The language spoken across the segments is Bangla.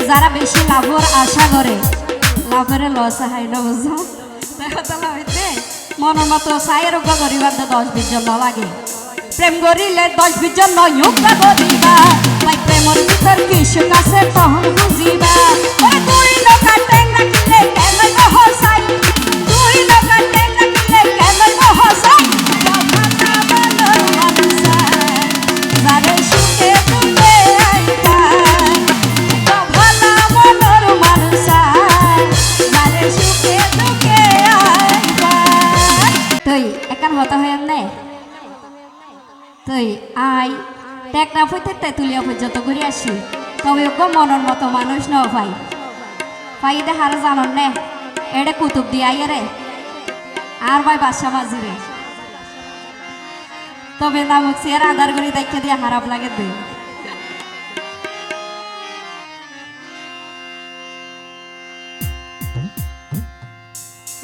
যারা বেশি লাভর আশা করে লাভের লস হয় না বুঝো তাহলে হইতে মনের মতো চায়ের উগা করিবার 10-20 জন লাগে প্রেম করিলে 10-20 জন উগা করিবা তাই প্রেমের ভিতর কিছু কাছে তখন বুঝিবা ওরে তুই নৌকা টেঙ্গা কিলে কেমন হসাই তুই নৌকা টেঙ্গা কিলে কেমন হসাই যারে সুখে দুঃখে আইবা হতা হয় নে তুই আই টেকনা ফুটে তেঁতুলিয়া পর্যন্ত ঘুরে আসি তবে ওকে মনের মতো মানুষ ন ভাই ভাই দেখার জানন নে এটা কুতুব দিয়ে আইয়ে রে আর ভাই বাসা মাঝি রে তবে নামক চেয়ার আধার করে দেখে দিয়ে খারাপ লাগে দে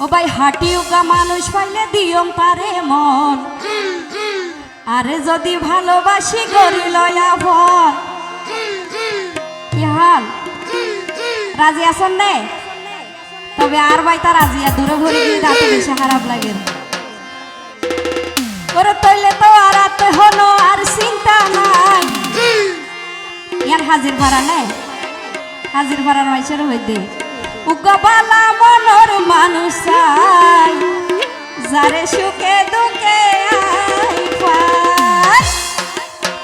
ও ভাই হাঁটি উগা মানুষ পাইলে দিয়ম পারে মন আরে যদি ভালোবাসি গড়ি লয়া ভন কি হাল রাজি আছেন নে তবে আর ভাই তা রাজিয়া দূরে ঘুরে গিয়ে রাতে বেশি খারাপ লাগে করে তৈলে তো আর রাতে হলো আর চিন্তা নাই ইয়ার হাজির ভাড়া নেই হাজির ভাড়া নয়সের হইতে উগবালা মনের মানুষ চাই যারে সুখে দুঃখে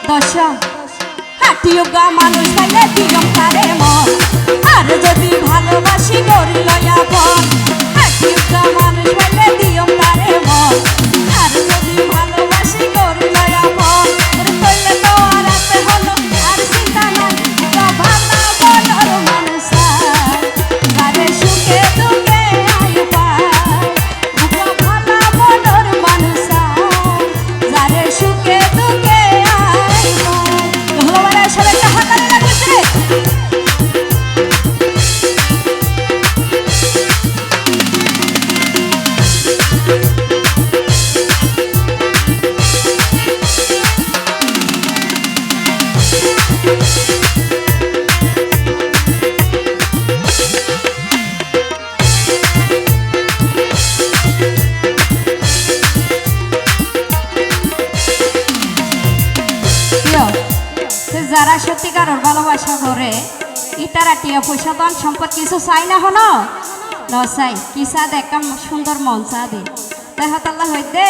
দশা হাঁটি উগা মানুষ পাইলে দিয়ম তারে মন আর যদি ভালোবাসি গড়ি লয়া বন হাঁটি উগা মানুষ পাইলে দিয়ম তারে মন আর যদি ভালোবাসি গড়ি লয়া বন তৈলে তো আর রাতে হলো আর চিন্তা নাই উগবালা মনের মানুষ চাই যারে সুখে দুঃখে আইবা উগবালা মনের মানুষ চাই যারে সুখে দুঃখে আইবা হলো সবাই হাত লাগছে যারা সত্যিকারের ভালোবাসা করে ইতারা টিয়া পয়সা দান সম্পদ কিছু চাই না হলো চাই কি চা দে একটা সুন্দর মন চা দে দেহতাল্লা হইতে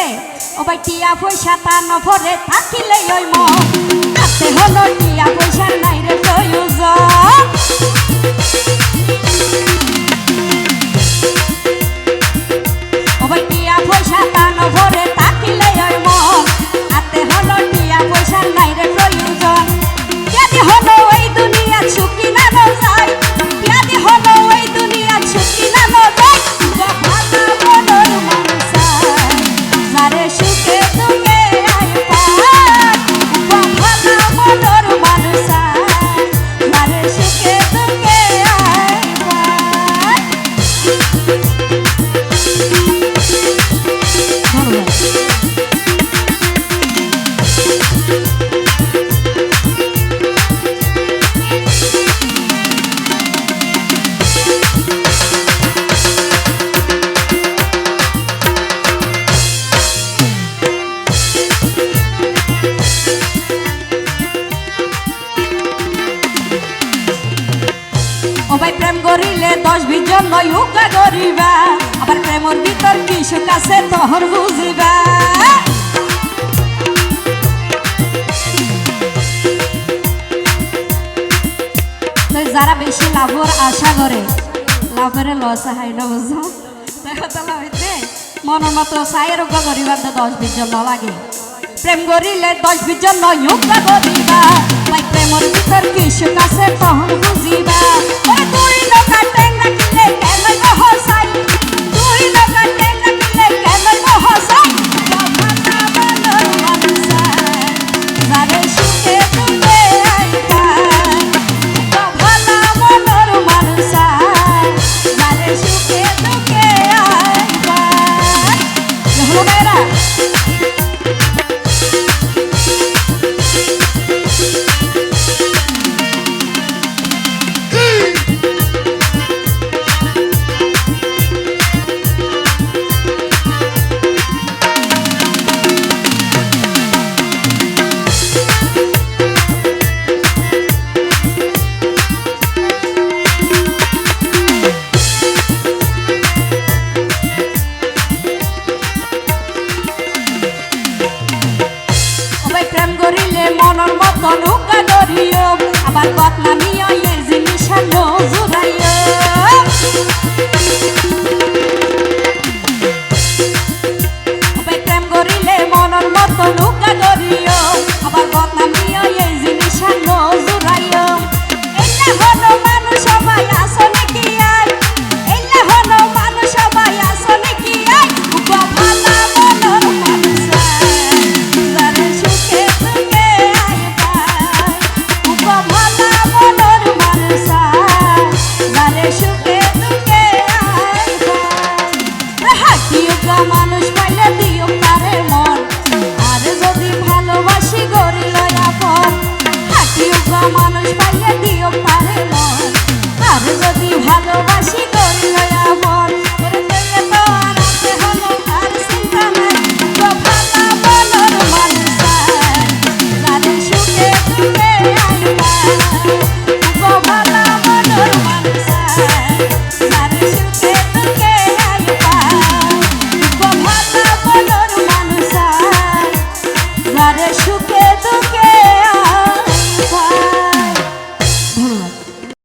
ও ভাই টিয়া পয়সা তা নভরে থাকিলে ওই মন তাতে হলো টিয়া পয়সা নাই রে প্রয়োজন ও ভাই টিয়া পয়সা তা নভরে থাকিলে ওই মন তাতে হলো টিয়া পয়সা নাই রে প্রয়োজন হলো এই দুনিয়া ছুকি না যায় ইয়াদি হলো এই দুনিয়া ছুকি না যায় ভালো মনের মানুষ যারে সুখে দুঃখে আইবা ভালো মনের মানুষ যারে সুখে দুঃখে আইবা প্রেম করিলে 10-20 জন উগা করিবা আবার প্রেমের ভিতর কিছু কাছে তহর বুঝিবা যারা বেশি লাভর আশা করে লাভের লস হয় না বুঝো তাহলে হইতে মনের মতো চায়ের উগা করিবার 10-20 জন লাগে প্রেম করিলে 10-20 জন উগা করিবা তাই প্রেমের ভিতর কিছু কাছে তহর